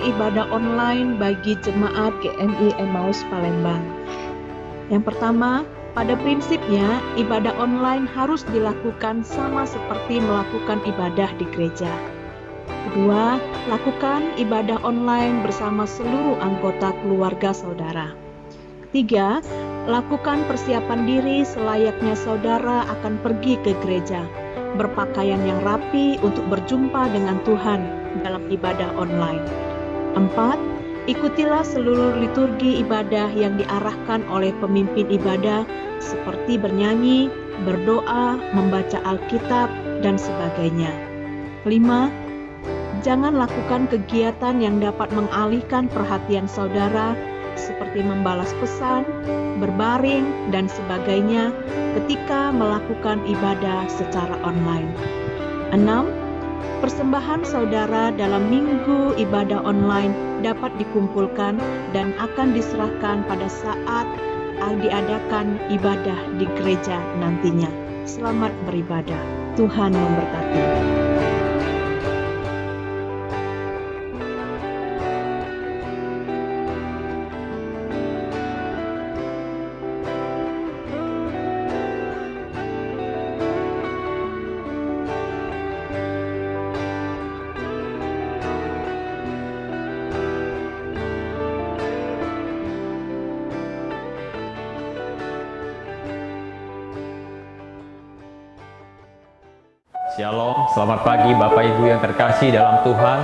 ibadah online bagi jemaat GMI Emmaus Palembang. Yang pertama, pada prinsipnya ibadah online harus dilakukan sama seperti melakukan ibadah di gereja. Kedua, lakukan ibadah online bersama seluruh anggota keluarga saudara. Ketiga, lakukan persiapan diri selayaknya saudara akan pergi ke gereja, berpakaian yang rapi untuk berjumpa dengan Tuhan dalam ibadah online. 4. Ikutilah seluruh liturgi ibadah yang diarahkan oleh pemimpin ibadah seperti bernyanyi, berdoa, membaca Alkitab, dan sebagainya. 5. Jangan lakukan kegiatan yang dapat mengalihkan perhatian saudara seperti membalas pesan, berbaring, dan sebagainya ketika melakukan ibadah secara online. 6. Persembahan saudara dalam minggu ibadah online dapat dikumpulkan dan akan diserahkan pada saat diadakan ibadah di gereja nantinya. Selamat beribadah. Tuhan memberkati. Shalom, selamat pagi Bapak Ibu yang terkasih dalam Tuhan.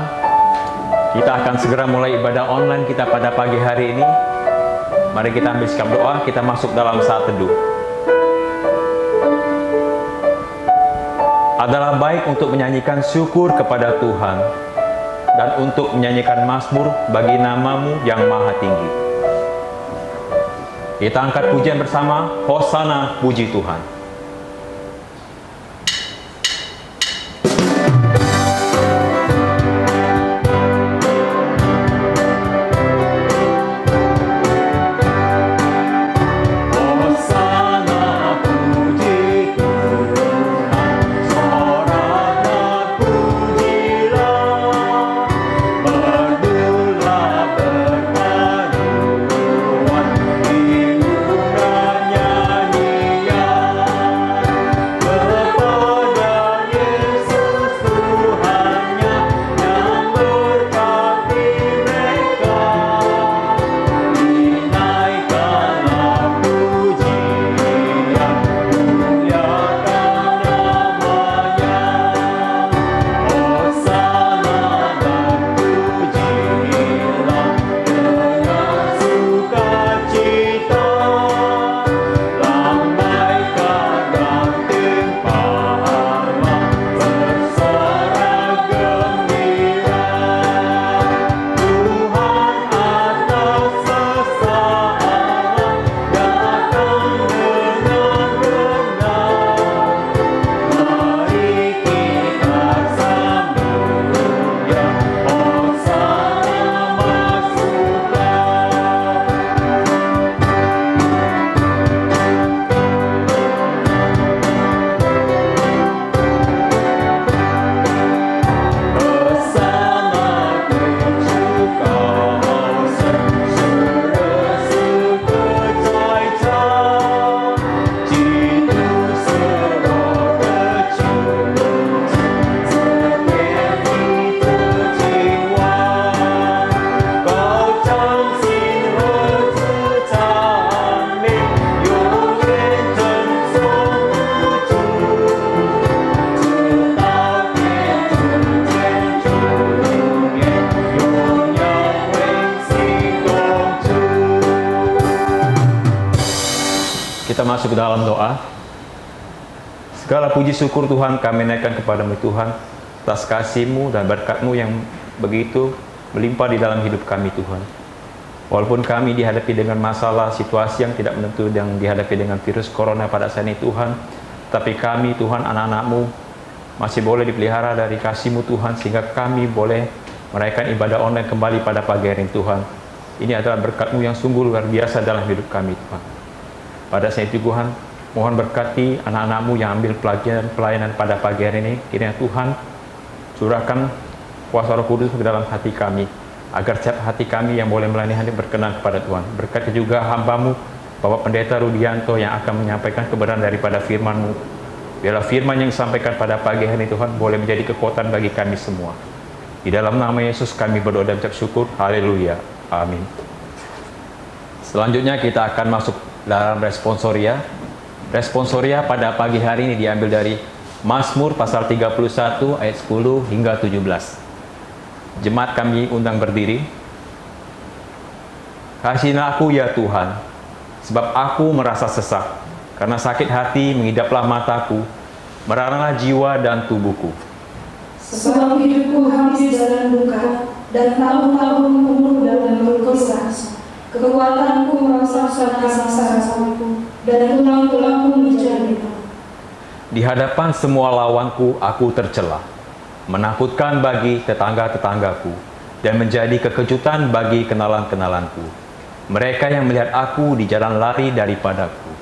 Kita akan segera mulai ibadah online kita pada pagi hari ini. Mari kita ambil sikap doa, kita masuk dalam saat teduh. Adalah baik untuk menyanyikan syukur kepada Tuhan dan untuk menyanyikan mazmur bagi nama-Mu yang maha tinggi. Kita angkat pujian bersama, Hosana puji Tuhan. Kita masuk ke dalam doa. Segala puji syukur Tuhan kami naikkan kepadamu Tuhan atas kasih-Mu dan berkat-Mu yang begitu melimpah di dalam hidup kami Tuhan. Walaupun kami dihadapi dengan masalah situasi yang tidak menentu yang dihadapi dengan virus corona pada saat ini Tuhan, tapi kami Tuhan anak-anak-Mu masih boleh dipelihara dari kasih-Mu Tuhan sehingga kami boleh merayakan ibadah online kembali pada pagi hari ini Tuhan. Ini adalah berkat-Mu yang sungguh luar biasa dalam hidup kami Tuhan. Pada saat itu Tuhan, mohon berkati anak-anak-Mu yang ambil pelayanan pada pagi hari ini. Kiranya Tuhan curahkan kuasa Roh Kudus ke dalam hati kami, agar setiap hati kami yang boleh melayani hati berkenan kepada Tuhan. Berkati juga hamba-Mu, Bapak Pendeta Rudianto yang akan menyampaikan kebenaran daripada firman-Mu. Biarlah firman yang disampaikan pada pagi hari ini Tuhan boleh menjadi kekuatan bagi kami semua. Di dalam nama Yesus kami berdoa dan ucap syukur. Haleluya. Amin. Selanjutnya kita akan masuk dalam responsoria. Responsoria pada pagi hari ini diambil dari Mazmur pasal 31 ayat 10 hingga 17. Jemaat kami undang berdiri. Kasihilah aku ya Tuhan, sebab aku merasa sesak. Karena sakit hati mengidaplah mataku, meranalah jiwa dan tubuhku. Sebab hidupku habis dalam duka, dan tahun-tahun umurku dalam berkisah. Kekuatanku merasakan sengsaraku, dan tulang-tulangku menjadi. Di hadapan semua lawanku aku tercela, menakutkan bagi tetangga-tetanggaku, dan menjadi kekejutan bagi kenalan-kenalanku. Mereka yang melihat aku di jalan lari daripadaku.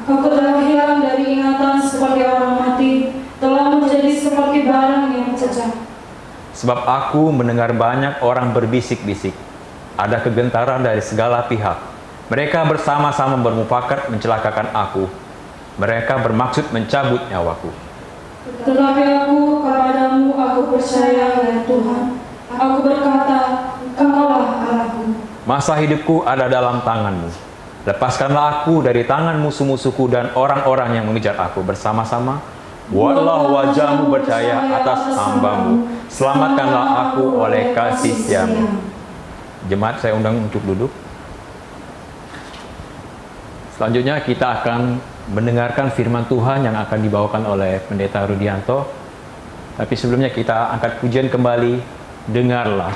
Aku telah hilang dari ingatan seperti orang mati, telah menjadi seperti barang yang cacat. Sebab aku mendengar banyak orang berbisik-bisik, ada kegentaran dari segala pihak. Mereka bersama-sama bermufakat mencelakakan aku. Mereka bermaksud mencabut nyawaku. Tetapi aku kepadamu aku percaya ya Tuhan. Aku berkata, Engkaulah Allahku. Masa hidupku ada dalam tangan-Mu. Lepaskanlah aku dari tangan musuh-musuhku dan orang-orang yang mengejar aku bersama-sama. Buatlah wajah-Mu bercahaya atas hamba-Mu. Selamatkanlah aku oleh kasih setia-Mu. Jemaat saya undang untuk duduk. Selanjutnya kita akan mendengarkan firman Tuhan yang akan dibawakan oleh Pendeta Rudianto. Tapi sebelumnya kita angkat pujian kembali. Dengarlah.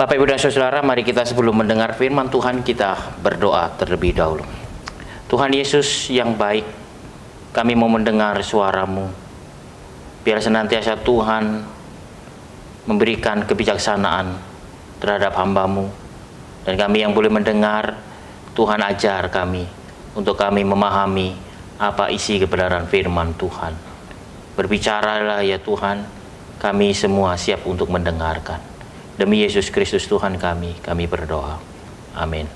Bapak, Ibu, dan Saudara, mari kita sebelum mendengar firman Tuhan, kita berdoa terlebih dahulu. Tuhan Yesus yang baik, kami mau mendengar suara-Mu. Biar senantiasa Tuhan memberikan kebijaksanaan terhadap hamba-Mu. Dan kami yang boleh mendengar, Tuhan ajar kami, untuk kami memahami apa isi kebenaran firman Tuhan. Berbicaralah ya Tuhan, kami semua siap untuk mendengarkan. Demi Yesus Kristus Tuhan kami berdoa. Amin.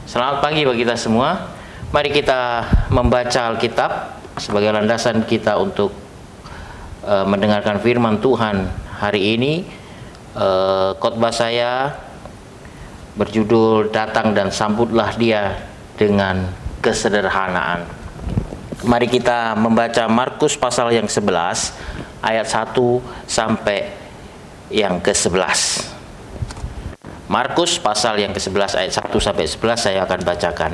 Selamat pagi bagi kita semua. Mari kita membaca Alkitab sebagai landasan kita untuk mendengarkan firman Tuhan hari ini. Khotbah saya berjudul Datang dan Sambutlah Dia dengan Kesederhanaan. Mari kita membaca Markus pasal yang 11 ayat 1 sampai yang ke-11. Markus pasal yang ke-11 ayat 1 sampai 11 saya akan bacakan.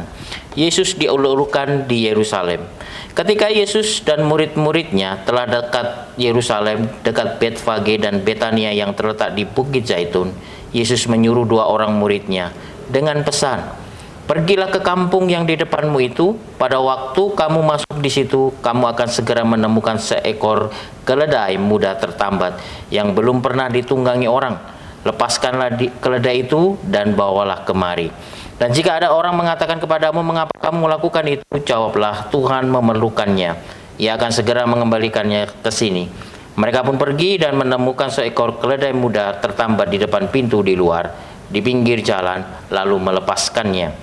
Yesus diulur-ulurkan di Yerusalem. Ketika Yesus dan murid-muridnya telah dekat Yerusalem, dekat Betfage dan Betania yang terletak di Bukit Zaitun, Yesus menyuruh 2 orang muridnya dengan pesan, "Pergilah ke kampung yang di depanmu itu. Pada waktu kamu masuk di situ, kamu akan segera menemukan seekor keledai muda tertambat yang belum pernah ditunggangi orang. Lepaskanlah keledai itu dan bawalah kemari. Dan jika ada orang mengatakan kepadamu, mengapa kamu melakukan itu? Jawablah, Tuhan memerlukannya. Ia akan segera mengembalikannya ke sini." Mereka pun pergi dan menemukan seekor keledai muda tertambat di depan pintu di luar, di pinggir jalan, lalu melepaskannya.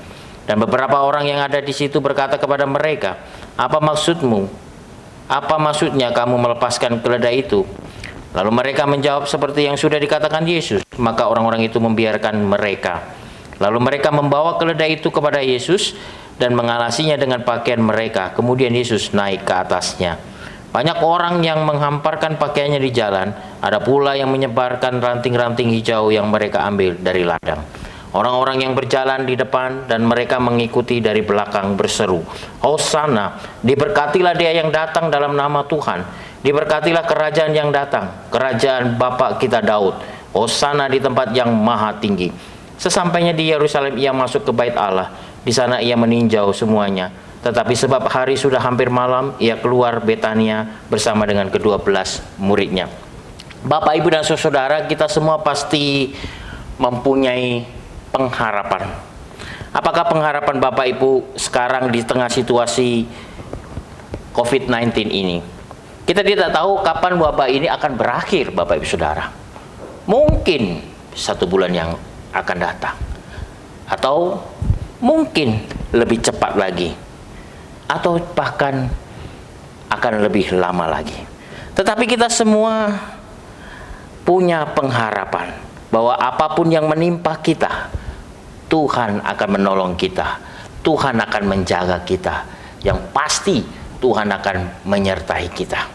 Dan beberapa orang yang ada di situ berkata kepada mereka, "Apa maksudmu? Apa maksudnya kamu melepaskan keledai itu?" Lalu mereka menjawab seperti yang sudah dikatakan Yesus. Maka orang-orang itu membiarkan mereka. Lalu mereka membawa keledai itu kepada Yesus dan mengalasinya dengan pakaian mereka. Kemudian Yesus naik ke atasnya. Banyak orang yang menghamparkan pakaiannya di jalan. Ada pula yang menyebarkan ranting-ranting hijau yang mereka ambil dari ladang. Orang-orang yang berjalan di depan dan mereka mengikuti dari belakang berseru, "Hosana, diberkatilah Dia yang datang dalam nama Tuhan. Diberkatilah kerajaan yang datang, kerajaan Bapa kita Daud. Hosana di tempat yang maha tinggi." Sesampainya di Yerusalem, ia masuk ke bait Allah. Di sana ia meninjau semuanya. Tetapi sebab hari sudah hampir malam, ia keluar Betania bersama dengan ke-12 muridnya. Bapak, Ibu, dan saudara, kita semua pasti mempunyai pengharapan. Apakah pengharapan Bapak Ibu sekarang di tengah situasi COVID-19 ini? Kita tidak tahu kapan wabah ini akan berakhir, Bapak Ibu Saudara. Mungkin 1 bulan yang akan datang. Atau mungkin lebih cepat lagi. Atau bahkan akan lebih lama lagi. Tetapi kita semua punya pengharapan bahwa apapun yang menimpa kita, Tuhan akan menolong kita. Tuhan akan menjaga kita. Yang pasti Tuhan akan menyertai kita.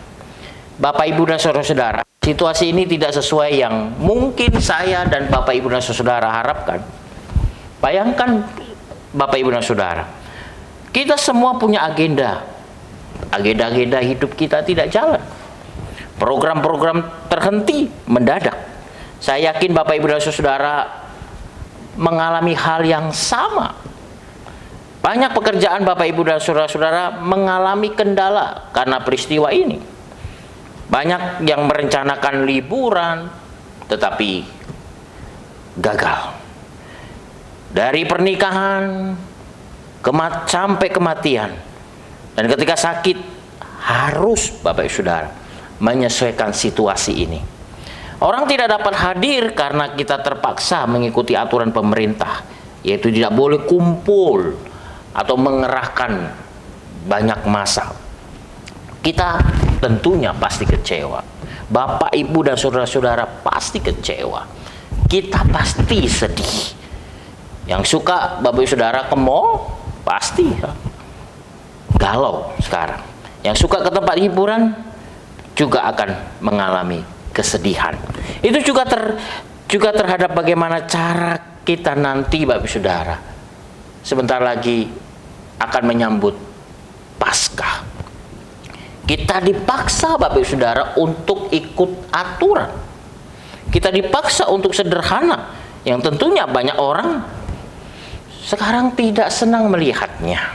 Bapak, Ibu, dan saudara-saudara, situasi ini tidak sesuai yang mungkin saya dan Bapak, Ibu, dan saudara harapkan. Bayangkan Bapak, Ibu, dan saudara, kita semua punya agenda. Agenda-agenda hidup kita tidak jalan. Program-program terhenti mendadak. Saya yakin Bapak, Ibu, dan saudara mengalami hal yang sama. Banyak pekerjaan Bapak, Ibu, dan saudara-saudara mengalami kendala karena peristiwa ini. Banyak yang merencanakan liburan, tetapi gagal. Dari pernikahan sampai kematian. Dan ketika sakit, harus Bapak, Ibu, saudara menyesuaikan situasi ini. Orang tidak dapat hadir karena kita terpaksa mengikuti aturan pemerintah, yaitu tidak boleh kumpul atau mengerahkan banyak massa. Kita tentunya pasti kecewa. Bapak, Ibu, dan saudara-saudara pasti kecewa. Kita pasti sedih. Yang suka Bapak, Ibu, saudara ke mall pasti galau sekarang. Yang suka ke tempat hiburan juga akan mengalami kesedihan. Itu juga terhadap bagaimana cara kita nanti, Bapak, Ibu, saudara, sebentar lagi akan menyambut Paskah. Kita dipaksa, Bapak, Ibu, saudara, untuk ikut aturan. Kita dipaksa untuk sederhana, yang tentunya banyak orang sekarang tidak senang melihatnya.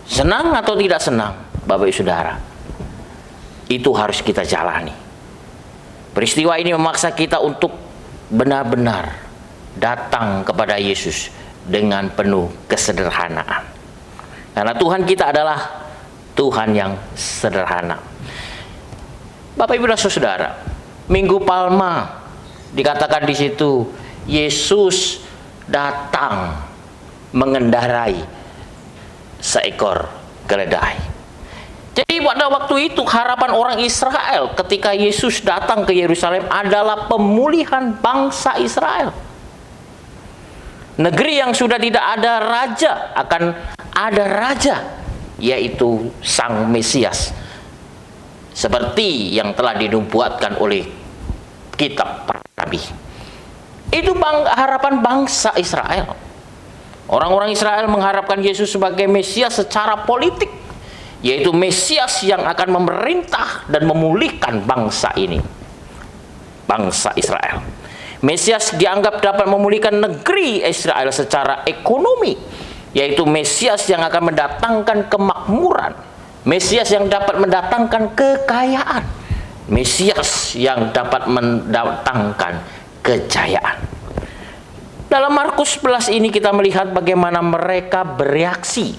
Senang atau tidak senang, Bapak, Ibu, saudara, itu harus kita jalani. Peristiwa ini memaksa kita untuk benar-benar datang kepada Yesus dengan penuh kesederhanaan. Karena Tuhan kita adalah Tuhan yang sederhana. Bapak, Ibu, dan saudara, Minggu Palma Dikatakan di situ, Yesus datang mengendarai seekor keledai. Jadi pada waktu itu harapan orang Israel ketika Yesus datang ke Yerusalem adalah pemulihan bangsa Israel. Negeri yang sudah tidak ada raja akan ada raja, yaitu Sang Mesias. Seperti yang telah dinubuatkan oleh kitab para nabi. Itu harapan bangsa Israel. Orang-orang Israel mengharapkan Yesus sebagai Mesias secara politik, yaitu Mesias yang akan memerintah dan memulihkan bangsa ini, bangsa Israel. Mesias dianggap dapat memulihkan negeri Israel secara ekonomi, yaitu Mesias yang akan mendatangkan kemakmuran, Mesias yang dapat mendatangkan kekayaan, Mesias yang dapat mendatangkan kejayaan. Dalam Markus 11 ini kita melihat bagaimana mereka bereaksi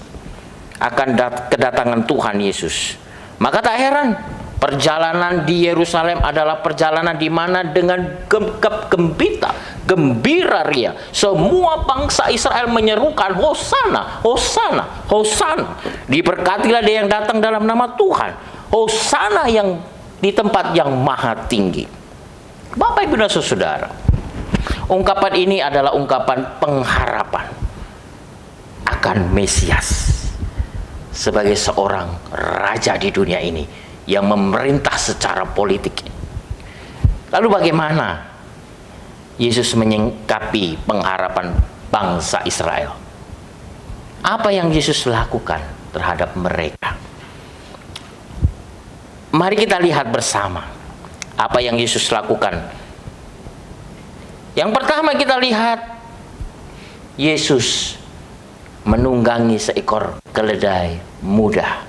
akan kedatangan Tuhan Yesus. Maka tak heran perjalanan di Yerusalem adalah perjalanan di mana dengan gembira ria semua bangsa Israel menyerukan Hosana, Hosana, Hosana. Diberkatilah dia yang datang dalam nama Tuhan. Hosana yang di tempat yang maha tinggi. Bapak Ibu dan Saudara, ungkapan ini adalah ungkapan pengharapan akan Mesias sebagai seorang raja di dunia ini yang memerintah secara politik. Lalu bagaimana Yesus menyingkapi pengharapan bangsa Israel? Apa yang Yesus lakukan terhadap mereka? Mari kita lihat bersama apa yang Yesus lakukan. Yang pertama kita lihat Yesus menunggangi seekor keledai muda.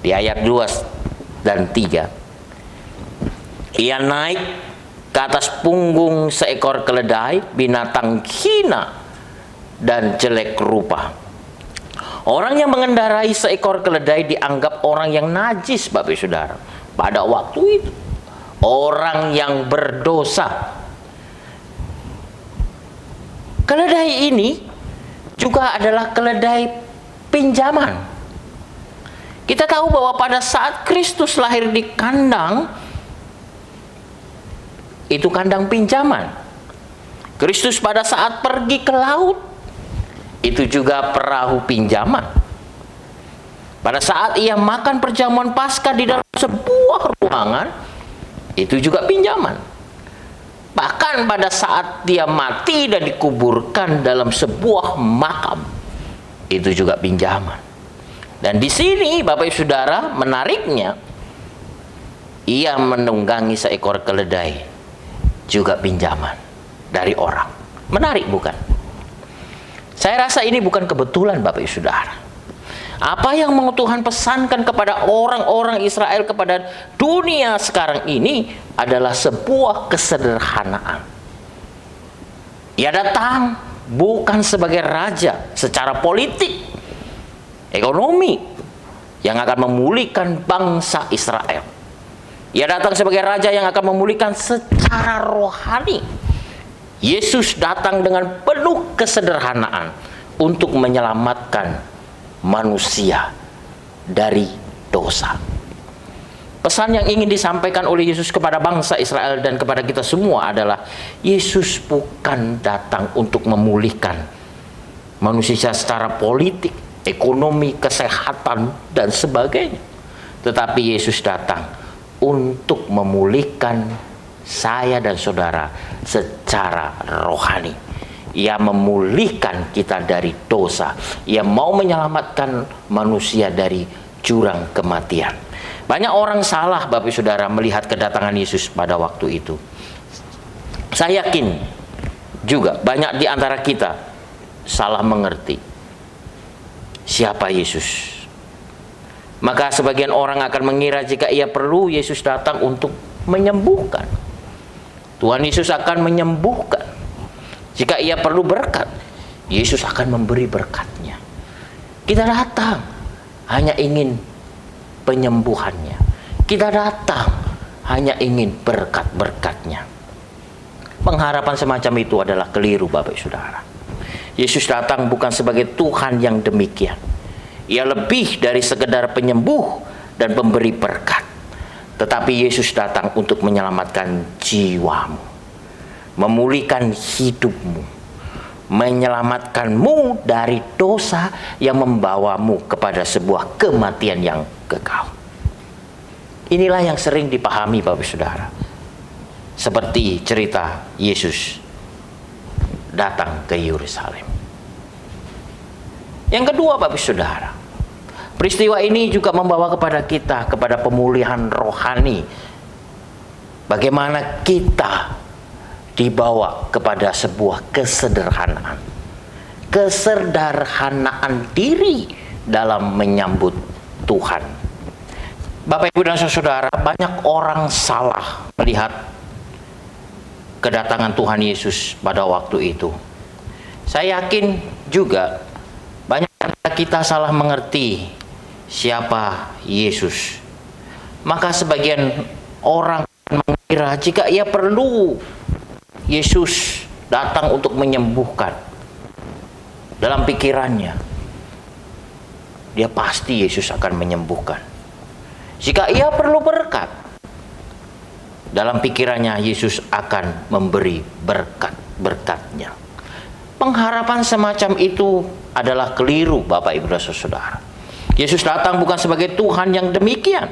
Di ayat 2 dan 3. Ia naik ke atas punggung seekor keledai, binatang hina dan jelek rupa. Orang yang mengendarai seekor keledai dianggap orang yang najis, Bapak Ibu Saudara. Pada waktu itu, orang yang berdosa. Keledai ini juga adalah keledai pinjaman. Kita tahu bahwa pada saat Kristus lahir di kandang, itu kandang pinjaman. Kristus pada saat pergi ke laut, itu juga perahu pinjaman. Pada saat ia makan perjamuan Paskah di dalam sebuah ruangan, itu juga pinjaman. Bahkan pada saat dia mati dan dikuburkan dalam sebuah makam, itu juga pinjaman. Dan di sini Bapak Ibu Saudara, menariknya, ia menunggangi seekor keledai, juga pinjaman dari orang. Menarik bukan? Saya rasa ini bukan kebetulan Bapak Ibu Saudara. Apa yang Tuhan pesankan kepada orang-orang Israel, kepada dunia sekarang ini adalah sebuah kesederhanaan. Ia datang bukan sebagai raja secara politik, ekonomi yang akan memulihkan bangsa Israel. Ia datang sebagai raja yang akan memulihkan secara rohani. Yesus datang dengan penuh kesederhanaan untuk menyelamatkan manusia dari dosa. Pesan yang ingin disampaikan oleh Yesus kepada bangsa Israel dan kepada kita semua adalah Yesus bukan datang untuk memulihkan manusia secara politik, ekonomi, kesehatan, dan sebagainya. Tetapi Yesus datang untuk memulihkan saya dan saudara secara rohani. Ia memulihkan kita dari dosa. Ia mau menyelamatkan manusia dari jurang kematian. Banyak orang salah Bapak Saudara melihat kedatangan Yesus pada waktu itu. Saya yakin juga banyak di antara kita salah mengerti siapa Yesus. Maka sebagian orang akan mengira jika ia perlu, Yesus datang untuk menyembuhkan. Tuhan Yesus akan menyembuhkan. Jika ia perlu berkat, Yesus akan memberi berkatnya. Kita datang hanya ingin penyembuhannya. Kita datang hanya ingin berkat-berkatnya. Pengharapan semacam itu adalah keliru, Bapak Saudara. Yesus datang bukan sebagai Tuhan yang demikian. Ia lebih dari sekedar penyembuh dan pemberi berkat. Tetapi Yesus datang untuk menyelamatkan jiwamu, memulihkan hidupmu, menyelamatkanmu dari dosa yang membawamu kepada sebuah kematian yang kekal. Inilah yang sering dipahami, Bapak Saudara. Seperti cerita Yesus datang ke Yerusalem. Yang kedua, Bapak Saudara, peristiwa ini juga membawa kepada kita kepada pemulihan rohani. Bagaimana kita dibawa kepada sebuah kesederhanaan. Kesederhanaan diri dalam menyambut Tuhan. Bapak, Ibu, dan Saudara, banyak orang salah melihat kedatangan Tuhan Yesus pada waktu itu. Saya yakin juga banyak kita salah mengerti siapa Yesus. Maka sebagian orang mengira jika ia perlu Yesus datang untuk menyembuhkan, dalam pikirannya dia pasti Yesus akan menyembuhkan. Jika ia perlu berkat, dalam pikirannya Yesus akan memberi berkat-berkatnya. Pengharapan semacam itu adalah keliru, Bapak, Ibu, dan Saudara. Yesus datang bukan sebagai Tuhan yang demikian.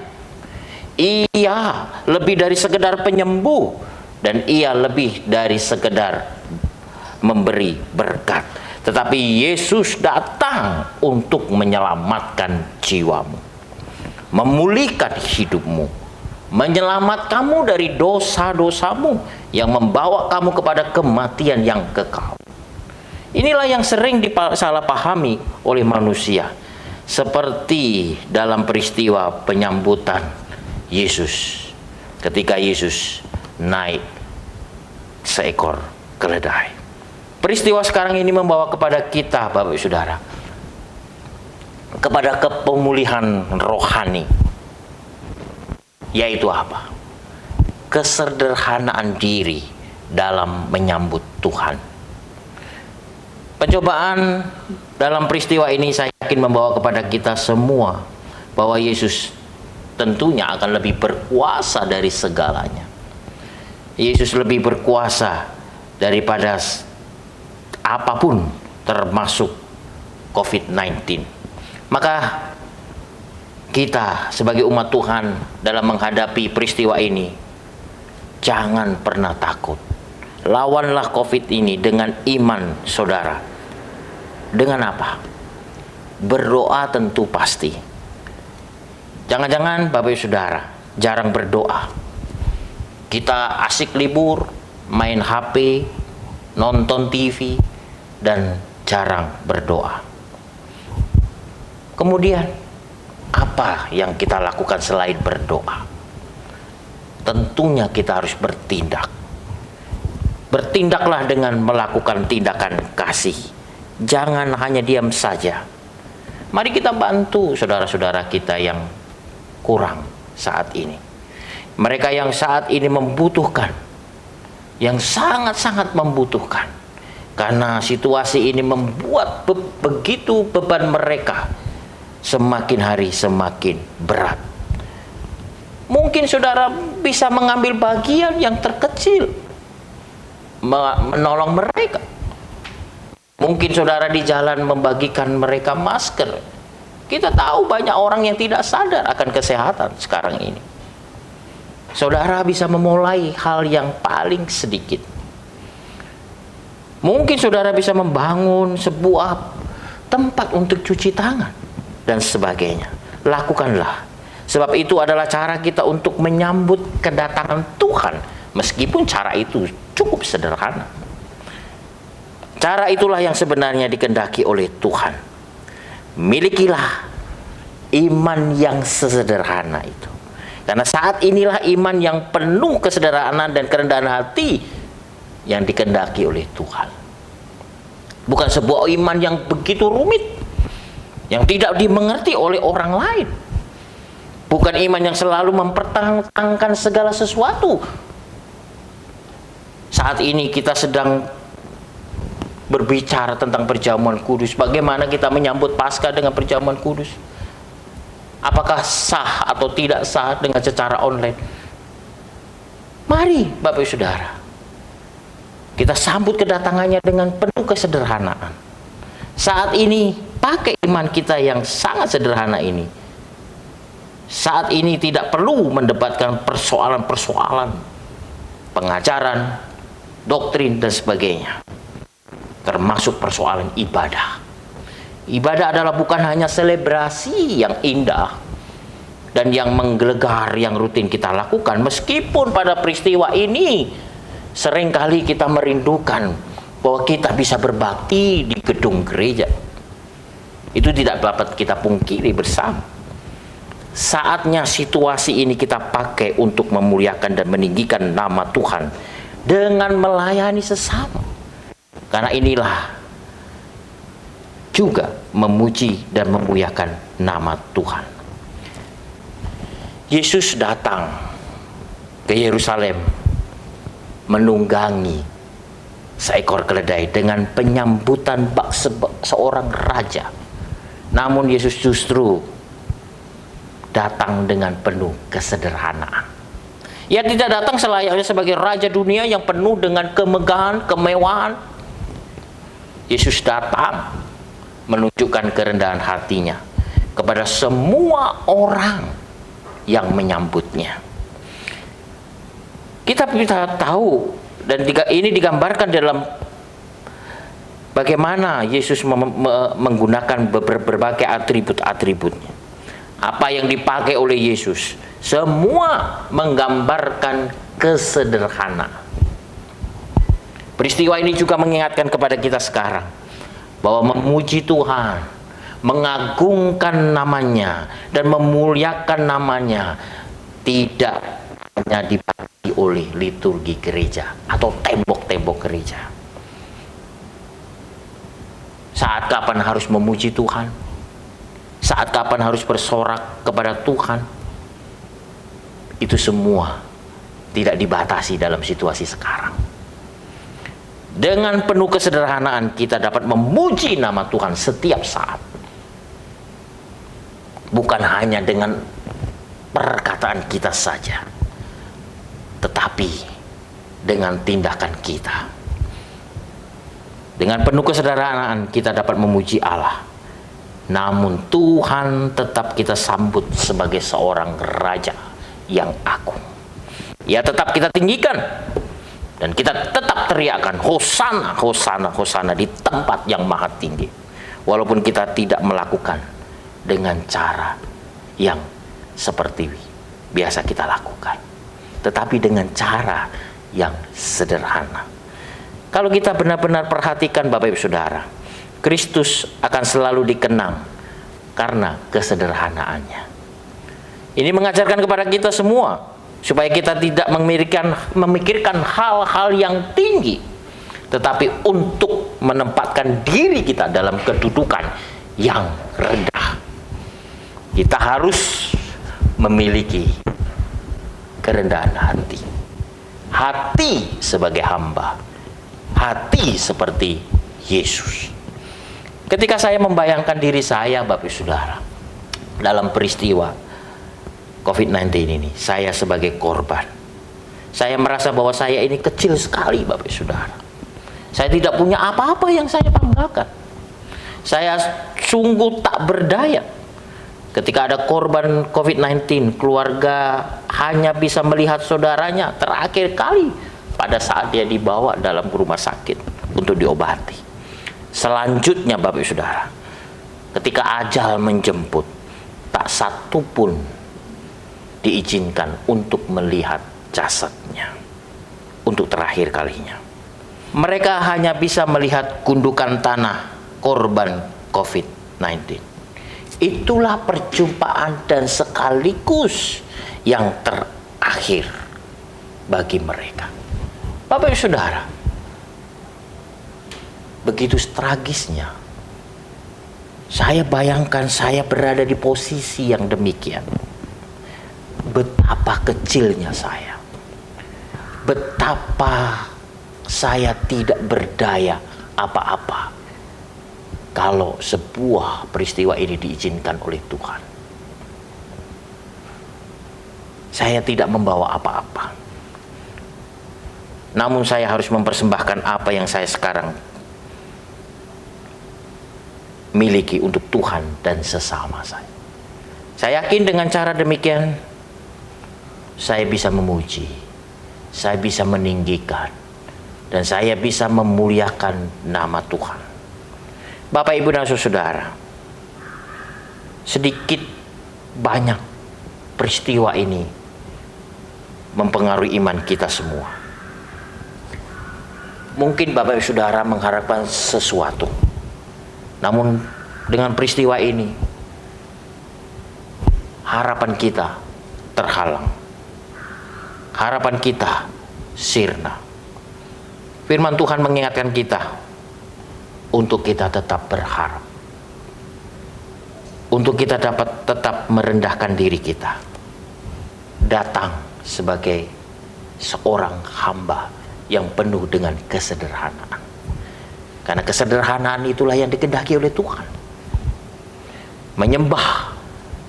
Ia lebih dari sekedar penyembuh, dan ia lebih dari sekedar memberi berkat. Tetapi Yesus datang untuk menyelamatkan jiwamu, memulihkan hidupmu, menyelamatkanmu dari dosa-dosamu yang membawa kamu kepada kematian yang kekal. Inilah yang sering disalahpahami oleh manusia. Seperti dalam peristiwa penyambutan Yesus ketika Yesus naik seekor keledai. Peristiwa sekarang ini membawa kepada kita, Bapak Saudara, kepada kepemulihan rohani. Yaitu apa? Kesederhanaan diri dalam menyambut Tuhan. Pencobaan dalam peristiwa ini saya yakin membawa kepada kita semua bahwa Yesus tentunya akan lebih berkuasa dari segalanya. Yesus lebih berkuasa daripada apapun, termasuk COVID-19. Maka kita sebagai umat Tuhan dalam menghadapi peristiwa ini, jangan pernah takut. Lawanlah COVID ini dengan iman saudara. Dengan apa? Berdoa tentu pasti. Jangan-jangan Bapak Ibu Saudara jarang berdoa. Kita asik libur, main HP, nonton TV, dan jarang berdoa. Kemudian apa yang kita lakukan selain berdoa? Tentunya kita harus bertindak. Bertindaklah dengan melakukan tindakan kasih. Jangan hanya diam saja. Mari kita bantu saudara-saudara kita yang kurang saat ini. Mereka yang saat ini membutuhkan, yang sangat-sangat membutuhkan. Karena situasi ini membuat begitu beban mereka semakin hari semakin berat. Mungkin saudara bisa mengambil bagian yang terkecil, menolong mereka. Mungkin saudara di jalan membagikan mereka masker. Kita tahu banyak orang yang tidak sadar akan kesehatan sekarang ini. Saudara bisa memulai hal yang paling sedikit. Mungkin saudara bisa membangun sebuah tempat untuk cuci tangan dan sebagainya. Lakukanlah. Sebab itu adalah cara kita untuk menyambut kedatangan Tuhan. Meskipun cara itu cukup sederhana. Cara itulah yang sebenarnya dikehendaki oleh Tuhan. Milikilah iman yang sesederhana itu. Karena saat inilah iman yang penuh kesederhanaan dan kerendahan hati yang dikehendaki oleh Tuhan. Bukan sebuah iman yang begitu rumit, yang tidak dimengerti oleh orang lain. Bukan iman yang selalu mempertahankan segala sesuatu. Saat Saat ini kita sedang berbicara tentang perjamuan kudus. Bagaimana kita menyambut Paskah dengan perjamuan kudus? Apakah sah atau tidak sah dengan secara online? Mari Bapak Ibu Saudara, kita sambut kedatangannya dengan penuh kesederhanaan. Saat ini pakai iman kita yang sangat sederhana ini. Saat ini tidak perlu mendebatkan persoalan-persoalan pengajaran, doktrin dan sebagainya. Termasuk persoalan ibadah. Ibadah adalah bukan hanya selebrasi yang indah dan yang menggelegar yang rutin kita lakukan. Meskipun pada peristiwa ini seringkali kita merindukan bahwa kita bisa berbakti di gedung gereja. Itu tidak dapat kita pungkiri bersama. Saatnya situasi ini kita pakai untuk memuliakan dan meninggikan nama Tuhan dengan melayani sesama. Karena inilah juga memuji dan memuliakan nama Tuhan. Yesus datang ke Yerusalem menunggangi seekor keledai dengan penyambutan bak seorang raja. Namun Yesus justru datang dengan penuh kesederhanaan. Ia tidak datang selayaknya sebagai raja dunia yang penuh dengan kemegahan, kemewahan. Yesus datang menunjukkan kerendahan hatinya kepada semua orang yang menyambutnya. Kita bisa tahu, dan ini digambarkan dalam bagaimana Yesus menggunakan berbagai atribut-atributnya. Apa yang dipakai oleh Yesus semua menggambarkan kesederhanaan. Peristiwa ini juga mengingatkan kepada kita sekarang bahwa memuji Tuhan, mengagungkan namanya dan memuliakan namanya tidak hanya dipakai oleh liturgi gereja atau tembok-tembok gereja. Saat kapan harus memuji Tuhan? Saat kapan harus bersorak kepada Tuhan? Itu semua tidak dibatasi dalam situasi sekarang. Dengan penuh kesederhanaan kita dapat memuji nama Tuhan setiap saat. Bukan hanya dengan perkataan kita saja, tetapi dengan tindakan kita. Dengan penuh kesederhanaan kita dapat memuji Allah. Namun Tuhan tetap kita sambut sebagai seorang raja yang agung. Ia tetap kita tinggikan. Dan kita tetap teriakkan Hosana, Hosana, Hosana di tempat yang maha tinggi. Walaupun kita tidak melakukan dengan cara yang seperti biasa kita lakukan, tetapi dengan cara yang sederhana. Kalau kita benar-benar perhatikan Bapak Ibu Saudara, Kristus akan selalu dikenang karena kesederhanaannya. Ini mengajarkan kepada kita semua supaya kita tidak memikirkan hal-hal yang tinggi, tetapi untuk menempatkan diri kita dalam kedudukan yang rendah. Kita harus memiliki kerendahan hati. Hati sebagai hamba. Hati seperti Yesus. Ketika saya membayangkan diri saya, Bapak Saudara, dalam peristiwa COVID-19 ini, saya sebagai korban. Saya merasa bahwa saya ini kecil sekali, Bapak Saudara. Saya tidak punya apa-apa yang saya banggakan. Saya sungguh tak berdaya. Ketika ada korban COVID-19, keluarga hanya bisa melihat saudaranya terakhir kali pada saat dia dibawa dalam rumah sakit untuk diobati. Selanjutnya Bapak Saudara, ketika ajal menjemput, tak satu pun diizinkan untuk melihat jasadnya untuk terakhir kalinya. Mereka hanya bisa melihat gundukan tanah korban COVID-19. Itulah perjumpaan dan sekaligus yang terakhir bagi mereka. Bapak Ibu Saudara, begitu tragisnya. Saya bayangkan saya berada di posisi yang demikian. Betapa kecilnya saya. Betapa saya tidak berdaya apa-apa kalau sebuah peristiwa ini diizinkan oleh Tuhan. Saya tidak membawa apa-apa. Namun saya harus mempersembahkan apa yang saya sekarang miliki untuk Tuhan dan sesama saya. Saya yakin dengan cara demikian, saya bisa memuji, saya bisa meninggikan, dan saya bisa memuliakan nama Tuhan. Bapak, Ibu, dan Saudara, sedikit banyak peristiwa ini mempengaruhi iman kita semua. Mungkin Bapak Ibu Saudara mengharapkan sesuatu, namun dengan peristiwa ini harapan kita terhalang, harapan kita sirna. Firman Tuhan mengingatkan kita untuk kita tetap berharap, untuk kita dapat tetap merendahkan diri kita, datang sebagai seorang hamba yang penuh dengan kesederhanaan. Karena kesederhanaan itulah yang dikehendaki oleh Tuhan. Menyembah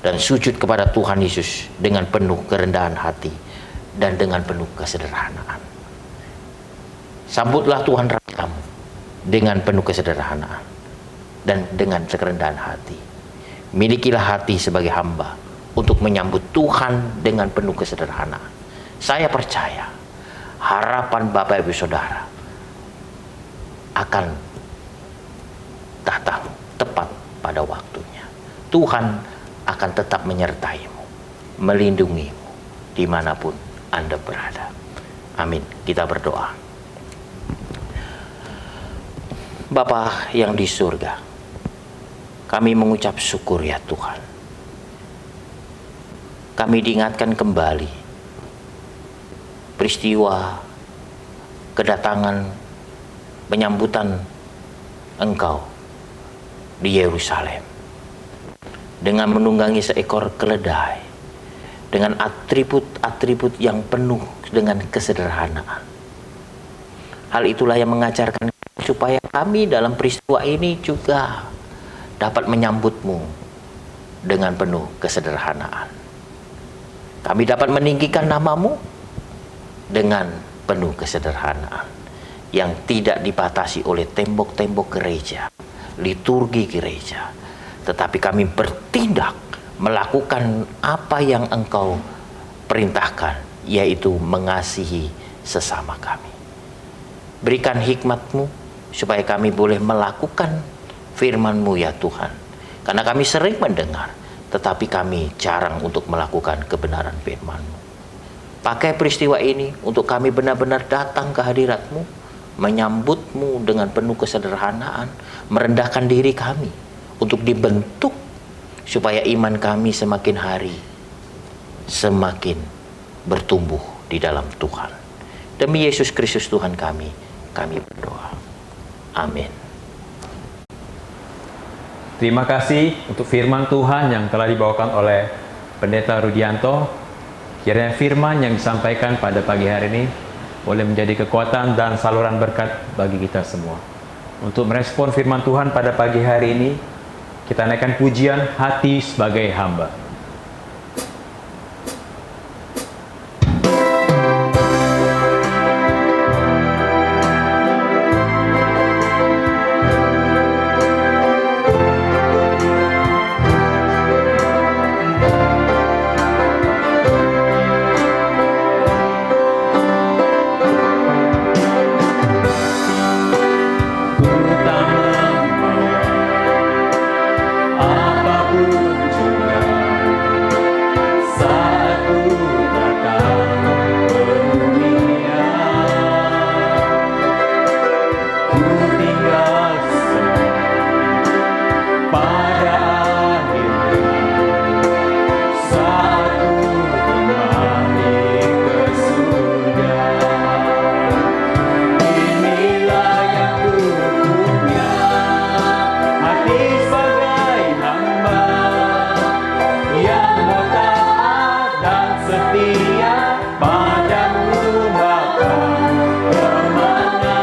dan sujud kepada Tuhan Yesus dengan penuh kerendahan hati dan dengan penuh kesederhanaan. Sambutlah Tuhan Rajamu dengan penuh kesederhanaan dan dengan kerendahan hati. Milikilah hati sebagai hamba untuk menyambut Tuhan dengan penuh kesederhanaan. Saya percaya harapan Bapak Ibu Saudara akan datang tepat pada waktunya. Tuhan akan tetap menyertaimu, melindungimu dimanapun Anda berada. Amin. Kita berdoa. Bapa yang di surga, kami mengucap syukur ya Tuhan. Kami diingatkan kembali peristiwa kedatangan penyambutan Engkau di Yerusalem dengan menunggangi seekor keledai dengan atribut-atribut yang penuh dengan kesederhanaan. Hal itulah yang mengajarkan supaya kami dalam peristiwa ini juga dapat menyambut-Mu dengan penuh kesederhanaan. Kami dapat meninggikan nama-Mu dengan penuh kesederhanaan yang tidak dibatasi oleh tembok-tembok gereja, liturgi gereja, tetapi kami bertindak melakukan apa yang Engkau perintahkan, yaitu mengasihi sesama kami. Berikan hikmat-Mu supaya kami boleh melakukan firman-Mu ya Tuhan, karena kami sering mendengar tetapi kami jarang untuk melakukan kebenaran firman-Mu. Pakai peristiwa ini untuk kami benar-benar datang ke hadirat-Mu, menyambut-Mu dengan penuh kesederhanaan, merendahkan diri kami untuk dibentuk supaya iman kami semakin hari semakin bertumbuh di dalam Tuhan. Demi Yesus Kristus Tuhan kami berdoa. Amin. Terima kasih untuk firman Tuhan yang telah dibawakan oleh Pendeta Rudianto. Kiranya firman yang disampaikan pada pagi hari ini boleh menjadi kekuatan dan saluran berkat bagi kita semua. Untuk merespon firman Tuhan pada pagi hari ini, kita naikkan pujian Hati Sebagai Hamba. setia padamu Bapa, kemana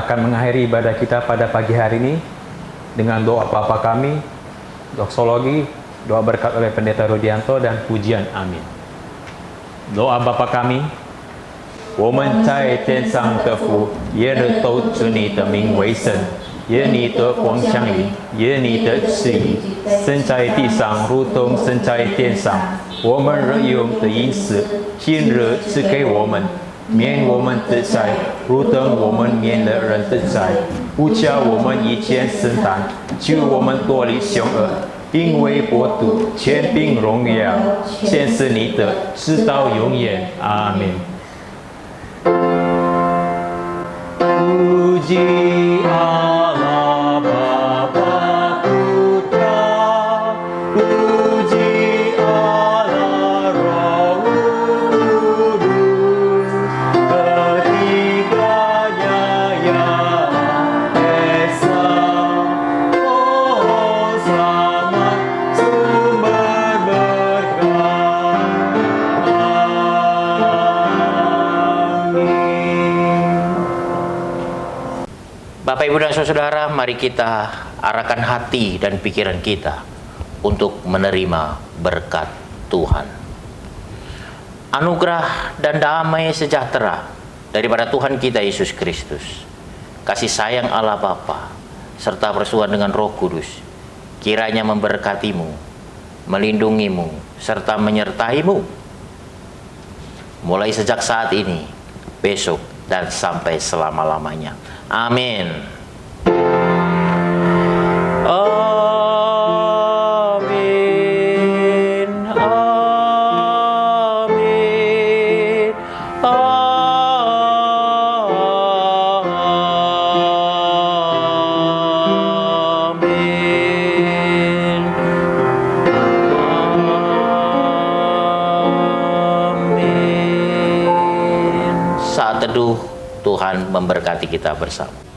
akan mengakhiri ibadah kita pada pagi hari ini dengan doa Bapa kami, doksologi, doa berkat oleh Pendeta Rudianto, dan pujian. Amin. Doa Bapa kami, 我们在天上的父，耶的都尊你的名为圣，愿你的光降临，愿你的旨意生在地上，如同生在天上。我们日用的饮食，今日赐给我们，免我们的债，如同我们免了人的债，不叫我们以前审判，救我们脱离凶恶。因为国度、权柄、荣耀，全是你的，直到永远。阿门。Puji Allah Bapa Putra, puji Allah Roh Kudus, ketiganya yang esa. Oh selamat sumber berkah. Amin. Bapak, Ibu, dan Saudara, mari kita arahkan hati dan pikiran kita untuk menerima berkat Tuhan. Anugerah dan damai sejahtera daripada Tuhan kita Yesus Kristus, kasih sayang Allah Bapa, serta persekutuan dengan Roh Kudus, kiranya memberkatimu, melindungimu, serta menyertaimu, mulai sejak saat ini, besok, dan sampai selama-lamanya. Amin. Amin. Amin. Amin. Amin. Saat teduh, Tuhan memberkati kita bersama.